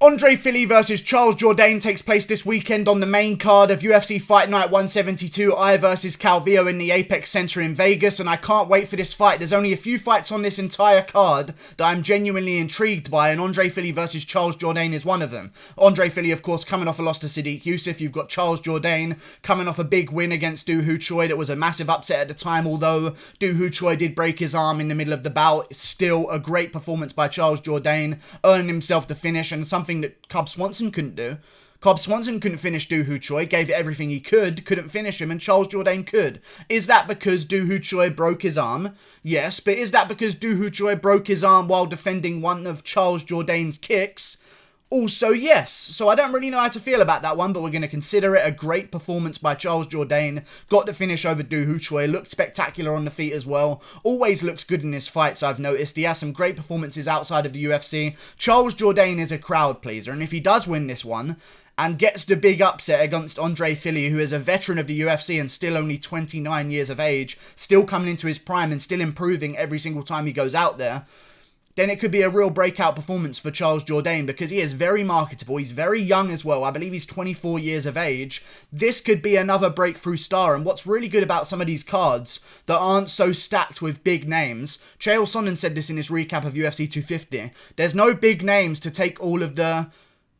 Andre Fili versus Charles Jourdain takes place this weekend on the main card of UFC Fight Night 172, I versus Calvillo in the Apex Center in Vegas, and I can't wait for this fight. There's only a few fights on this entire card that I'm genuinely intrigued by, and Andre Fili versus Charles Jourdain is one of them. Andre Fili, of course, coming off a loss to Sadiq Youssef. You've got Charles Jourdain coming off a big win against Doo Ho Choi. That was a massive upset at the time, although Doo Ho Choi did break his arm in the middle of the bout. It's still a great performance by Charles Jourdain, earning himself the finish, and something that Cub Swanson couldn't do. Cobb Swanson couldn't finish Doo Ho Choi, gave it everything he could, couldn't finish him, and Charles Jourdain could. Is that because Doo Ho Choi broke his arm? Yes, but is that because Doo Ho Choi broke his arm while defending one of Charles Jourdain's kicks? Also, yes. So I don't really know how to feel about that one, but we're going to consider it a great performance by Charles Jourdain. Got the finish over Doo Ho Choi. Looked spectacular on the feet as well. Always looks good in his fights, I've noticed. He has some great performances outside of the UFC. Charles Jourdain is a crowd pleaser, and if he does win this one and gets the big upset against Andre Fili, who is a veteran of the UFC and still only 29 years of age, still coming into his prime and still improving every single time he goes out there, then it could be a real breakout performance for Charles Jourdain, because he is very marketable. He's very young as well. I believe he's 24 years of age. This could be another breakthrough star, and what's really good about some of these cards that aren't so stacked with big names, Chael Sonnen said this in his recap of UFC 250, there's no big names to take all of the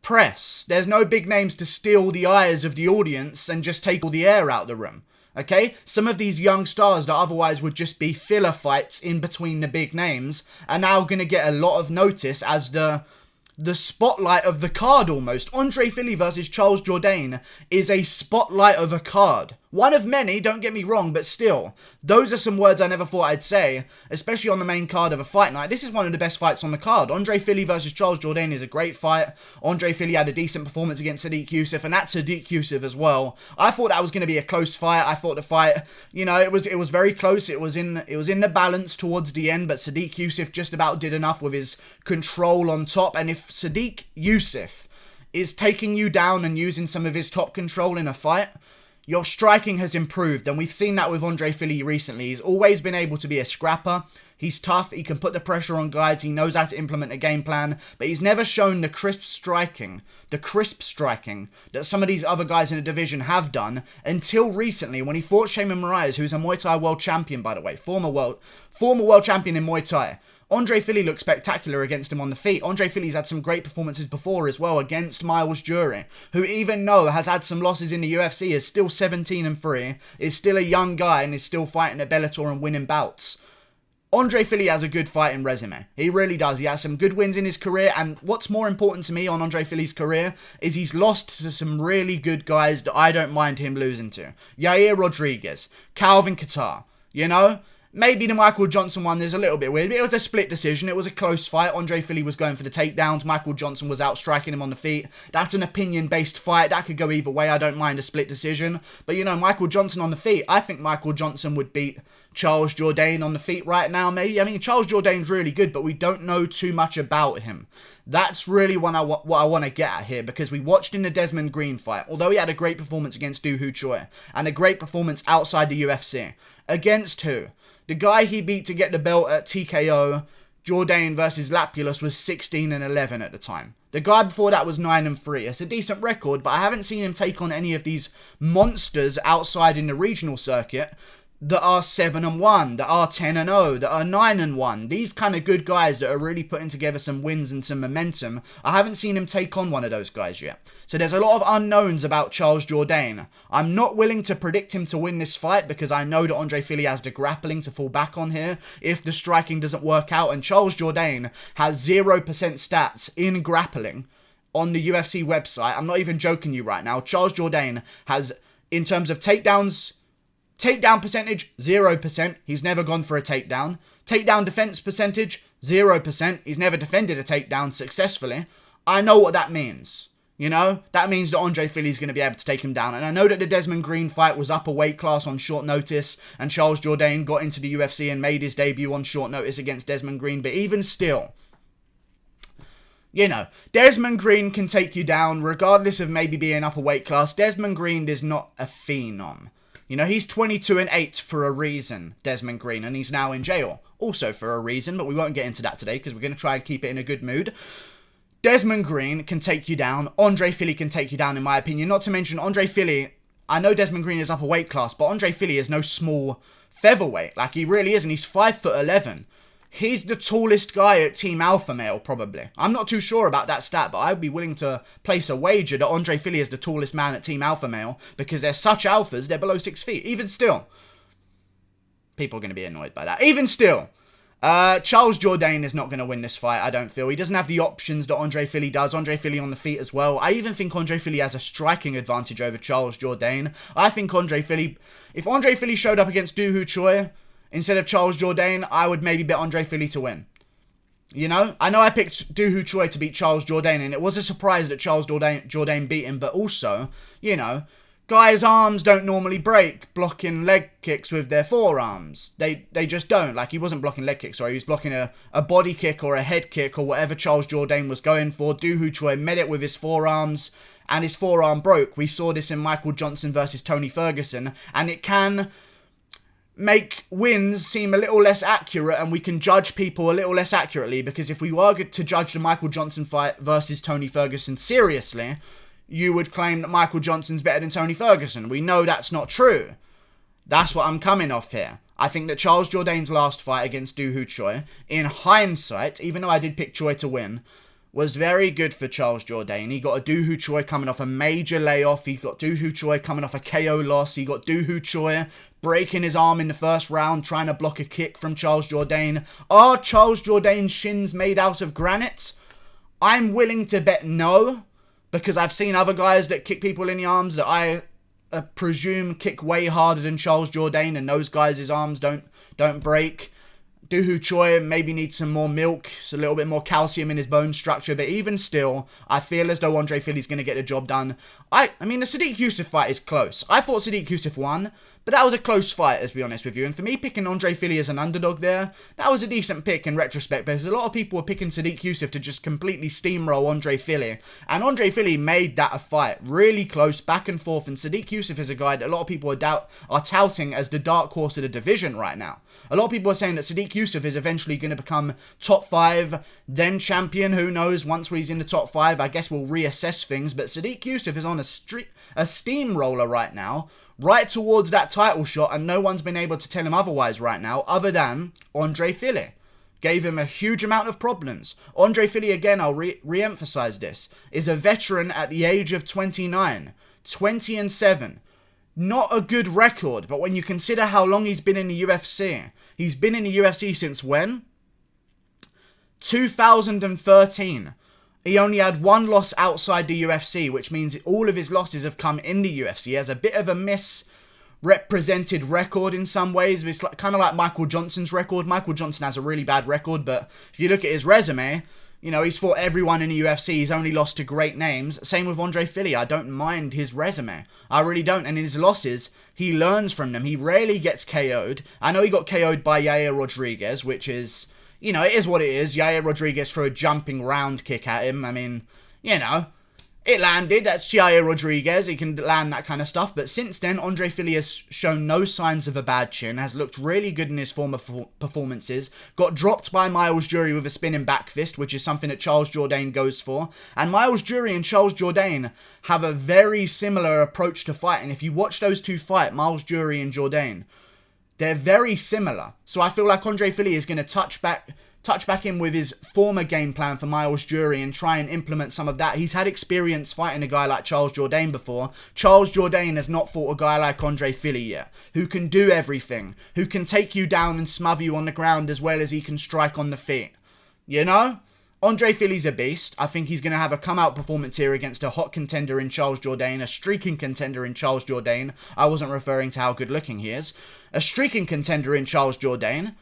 press. There's no big names to steal the eyes of the audience and just take all the air out the room. Okay, some of these young stars that otherwise would just be filler fights in between the big names are now going to get a lot of notice as the spotlight of the card almost. Andre Fili versus Charles Jourdain is a spotlight of a card. One of many, don't get me wrong, but still, those are some words I never thought I'd say, especially on the main card of a fight night. This is one of the best fights on the card. Andre Fili versus Charles Jourdain is a great fight. Andre Fili had a decent performance against Sadiq Youssef, and that's Sadiq Youssef as well. I thought that was going to be a close fight. I thought the fight, you know, it was very close. It was in the balance towards the end, but Sadiq Youssef just about did enough with his control on top. And if Sadiq Youssef is taking you down and using some of his top control in a fight, your striking has improved, and we've seen that with Andre Fili recently. He's always been able to be a scrapper. He's tough, he can put the pressure on guys, he knows how to implement a game plan, but he's never shown the crisp striking that some of these other guys in the division have done until recently when he fought Shaman Moraes, who's a Muay Thai world champion, by the way, former world champion in Muay Thai. Andre Fili looked spectacular against him on the feet. Andre Fili's had some great performances before as well against Charles Jourdain, who, even though has had some losses in the UFC, is still 17-3, is still a young guy, and is still fighting at Bellator and winning bouts. Andre Fili has a good fighting resume. He really does. He has some good wins in his career, and what's more important to me on Andre Fili's career is he's lost to some really good guys that I don't mind him losing to. Yair Rodriguez, Calvin Kattar, you know? Maybe the Michael Johnson one is a little bit weird, but it was a split decision. It was a close fight. Andre Fili was going for the takedowns. Michael Johnson was out striking him on the feet. That's an opinion-based fight. That could go either way. I don't mind a split decision. But, you know, Michael Johnson on the feet, I think Michael Johnson would beat Charles Jourdain on the feet right now, maybe. I mean, Charles Jourdain's really good, but we don't know too much about him. That's really what I want to get at here, because we watched in the Desmond Green fight, although he had a great performance against Doo Ho Choi, and a great performance outside the UFC. Against who? The guy he beat to get the belt at TKO, Jourdain versus Lapulus, was 16-11 at the time. The guy before that was 9-3. It's a decent record, but I haven't seen him take on any of these monsters outside in the regional circuit that are 7-1, that are 10-0, that are 9-1. These kind of good guys that are really putting together some wins and some momentum. I haven't seen him take on one of those guys yet. So there's a lot of unknowns about Charles Jourdain. I'm not willing to predict him to win this fight because I know that Andre Fili has the grappling to fall back on here if the striking doesn't work out. And Charles Jourdain has 0% stats in grappling on the UFC website. I'm not even joking you right now. Charles Jourdain has, in terms of takedowns, takedown percentage, 0%. He's never gone for a takedown. Takedown defense percentage, 0%. He's never defended a takedown successfully. I know what that means. You know, that means that Andre Fili is going to be able to take him down. And I know that the Desmond Green fight was up a weight class on short notice, and Charles Jourdain got into the UFC and made his debut on short notice against Desmond Green. But even still, you know, Desmond Green can take you down regardless of maybe being up a weight class. Desmond Green is not a phenom. You know, he's 22-8 for a reason, Desmond Green, and he's now in jail. Also for a reason, but we won't get into that today because we're going to try and keep it in a good mood. Desmond Green can take you down. Andre Fili can take you down, in my opinion. Not to mention, Andre Fili, I know Desmond Green is up a weight class, but Andre Fili is no small featherweight. Like, he really isn't. He's 5'11". He's the tallest guy at Team Alpha Male, probably. I'm not too sure about that stat, but I'd be willing to place a wager that Andre Fili is the tallest man at Team Alpha Male, because they're such alphas, they're below 6 feet. Even still, people are going to be annoyed by that. Even still, Charles Jourdain is not going to win this fight, I don't feel. He doesn't have the options that Andre Fili does. Andre Fili on the feet as well. I even think Andre Fili has a striking advantage over Charles Jourdain. I think Andre Fili, if Andre Fili showed up against Doo Ho Choi instead of Charles Jourdain, I would maybe bet Andre Fili to win. You know? I know I picked Doo Ho Choi to beat Charles Jourdain, and it was a surprise that Charles Jourdain beat him, but also, you know, guys' arms don't normally break blocking leg kicks with their forearms. They just don't. Like, he wasn't blocking leg kicks, sorry. He was blocking a body kick or a head kick or whatever Charles Jourdain was going for. Doo Ho Choi met it with his forearms, and his forearm broke. We saw this in Michael Johnson versus Tony Ferguson, and it can make wins seem a little less accurate, and we can judge people a little less accurately, because if we were to judge the Michael Johnson fight versus Tony Ferguson seriously, you would claim that Michael Johnson's better than Tony Ferguson. We know that's not true. That's what I'm coming off here. I think that Charles Jourdain's last fight against Doo Ho Choi, in hindsight, even though I did pick Choi to win, was very good for Charles Jourdain. He got a Doo Ho Choi coming off a major layoff. He got Doo Ho Choi coming off a KO loss. He got Doo Ho Choi breaking his arm in the first round, trying to block a kick from Charles Jourdain. Are Charles Jourdain's shins made out of granite? I'm willing to bet no, because I've seen other guys that kick people in the arms that I presume kick way harder than Charles Jourdain, and those guys' arms don't break. Doo Ho Choi maybe needs some more milk, so a little bit more calcium in his bone structure, but even still, I feel as though Andre Fili's going to get the job done. I mean, the Sadiq Youssef fight is close. I thought Sadiq Youssef won, but that was a close fight, to be honest with you. And for me, picking Andre Fili as an underdog there, that was a decent pick in retrospect, because a lot of people were picking Sadiq Youssef to just completely steamroll Andre Fili. And Andre Fili made that a fight. Really close, back and forth. And Sadiq Youssef is a guy that a lot of people are touting as the dark horse of the division right now. A lot of people are saying that Sadiq Youssef is eventually going to become top 5, then champion. Who knows? Once he's in the top 5, I guess we'll reassess things. But Sadiq Youssef is on a steamroller right now, right towards that title shot, and no one's been able to tell him otherwise right now, other than Andre Fili. Gave him a huge amount of problems. Andre Fili, again, I'll re-emphasize this, is a veteran at the age of 29. 20-7. Not a good record, but when you consider how long he's been in the UFC, he's been in the UFC since when? 2013. He only had one loss outside the UFC, which means all of his losses have come in the UFC. He has a bit of a misrepresented record in some ways. It's kind of like Michael Johnson's record. Michael Johnson has a really bad record, but if you look at his resume, you know, he's fought everyone in the UFC. He's only lost to great names. Same with Andre Fili. I don't mind his resume. I really don't. And in his losses, he learns from them. He rarely gets KO'd. I know he got KO'd by Yair Rodriguez, which is, you know, it is what it is. Yair Rodriguez threw a jumping round kick at him. I mean, you know, it landed. That's Yair Rodriguez. He can land that kind of stuff. But since then, Andre Fili has shown no signs of a bad chin. Has looked really good in his former performances. Got dropped by Miles Jury with a spinning back fist, which is something that Charles Jourdain goes for. And Miles Jury and Charles Jourdain have a very similar approach to fighting. If you watch those two fight, Miles Jury and Jourdain, they're very similar. So I feel like Andre Fili is going to touch back in with his former game plan for Miles Jury and try and implement some of that. He's had experience fighting a guy like Charles Jourdain before. Charles Jourdain has not fought a guy like Andre Fili yet, who can do everything, who can take you down and smother you on the ground as well as he can strike on the feet. You know? Andre Fili's a beast. I think he's going to have a come-out performance here against a hot contender in Charles Jourdain, a streaking contender in Charles Jourdain. I wasn't referring to how good-looking he is. A streaking contender in Charles Jourdain.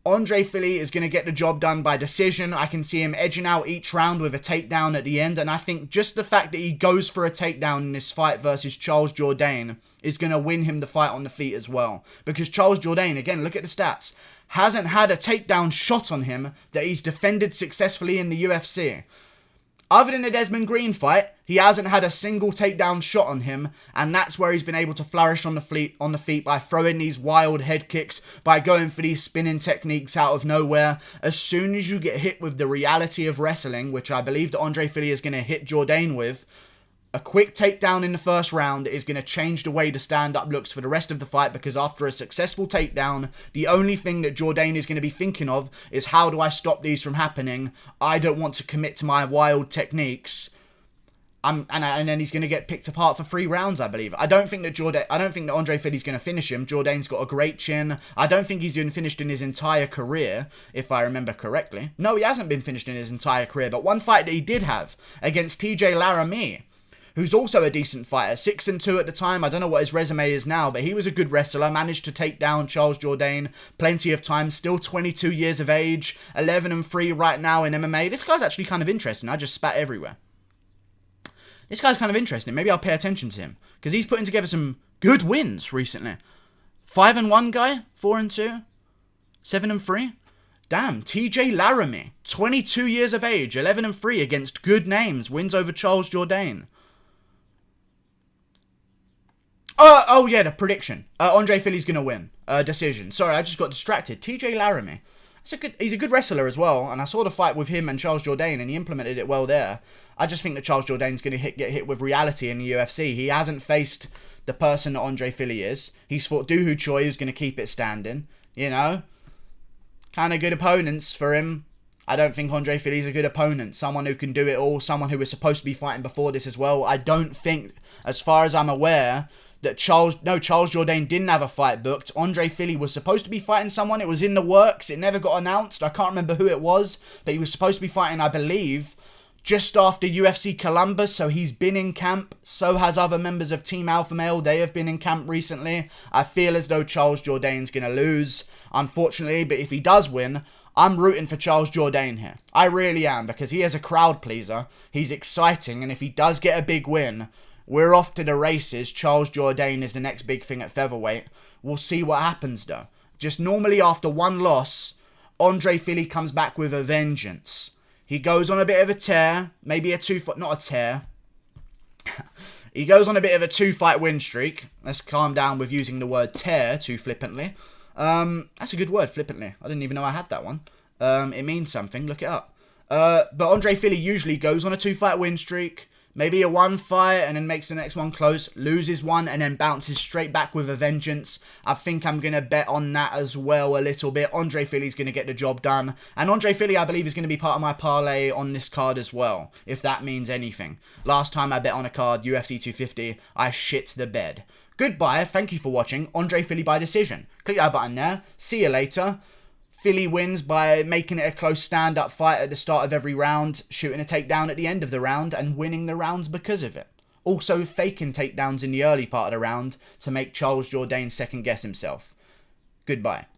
Andre Fili is going to get the job done by decision. I can see him edging out each round with a takedown at the end. And I think just the fact that he goes for a takedown in this fight versus Charles Jourdain is going to win him the fight on the feet as well. Because Charles Jourdain, again, look at the stats, hasn't had a takedown shot on him that he's defended successfully in the UFC. Other than the Desmond Green fight, he hasn't had a single takedown shot on him, and that's where he's been able to flourish on the feet by throwing these wild head kicks, by going for these spinning techniques out of nowhere. As soon as you get hit with the reality of wrestling, which I believe that Andre Fili is going to hit Jourdain with, a quick takedown in the first round is going to change the way the stand-up looks for the rest of the fight, because after a successful takedown, the only thing that Jourdain is going to be thinking of is, how do I stop these from happening? I don't want to commit to my wild techniques. And then he's going to get picked apart for 3 rounds, I believe. I don't think that Andre Fili's going to finish him. Jourdain's got a great chin. I don't think he's been finished in his entire career, if I remember correctly. No, he hasn't been finished in his entire career, but one fight that he did have against TJ Laramie, who's also a decent fighter, 6-2 at the time. I don't know what his resume is now, but he was a good wrestler, managed to take down Charles Jourdain plenty of times, still 22 years of age, 11-3 right now in MMA. This guy's actually kind of interesting. I just spat everywhere. This guy's kind of interesting. Maybe I'll pay attention to him, because he's putting together some good wins recently. 5-1 guy, 4-2, 7-3. Damn, TJ Laramie, 22 years of age, 11-3 against good names, wins over Charles Jourdain. Oh yeah, the prediction. Andre Fili's going to win. Decision. Sorry, I just got distracted. TJ Laramie. He's a good wrestler as well, and I saw the fight with him and Charles Jourdain, and he implemented it well there. I just think that Charles Jourdain's going to get hit with reality in the UFC. He hasn't faced the person that Andre Fili is. He's fought Doo Ho Choi, who's going to keep it standing. You know? Kind of good opponents for him. I don't think Andre Fili's a good opponent. Someone who can do it all. Someone who was supposed to be fighting before this as well. I don't think, as far as I'm aware, that Charles Jourdain didn't have a fight booked. Andre Fili was supposed to be fighting someone. It was in the works. It never got announced. I can't remember who it was. But he was supposed to be fighting, I believe, just after UFC Columbus. So he's been in camp. So has other members of Team Alpha Male. They have been in camp recently. I feel as though Charles Jourdain's going to lose, unfortunately. But if he does win, I'm rooting for Charles Jourdain here. I really am, because he is a crowd pleaser. He's exciting. And if he does get a big win, we're off to the races. Charles Jourdain is the next big thing at featherweight. We'll see what happens, though. Just normally after one loss, Andre Fili comes back with a vengeance. He goes on a bit of a tear. Maybe a not a tear. He goes on a bit of a 2-fight win streak. Let's calm down with using the word tear too flippantly. That's a good word, flippantly. I didn't even know I had that one. It means something. Look it up. But Andre Fili usually goes on a 2-fight win streak. Maybe a 1 fight and then makes the next one close, loses one and then bounces straight back with a vengeance. I think I'm going to bet on that as well a little bit. Andre Fili's going to get the job done. And Andre Fili, I believe, is going to be part of my parlay on this card as well, if that means anything. Last time I bet on a card, UFC 250, I shit the bed. Goodbye, thank you for watching. Andre Fili by decision. Click that button there. See you later. Fili wins by making it a close stand-up fight at the start of every round, shooting a takedown at the end of the round, and winning the rounds because of it. Also faking takedowns in the early part of the round to make Charles Jourdain second-guess himself. Goodbye.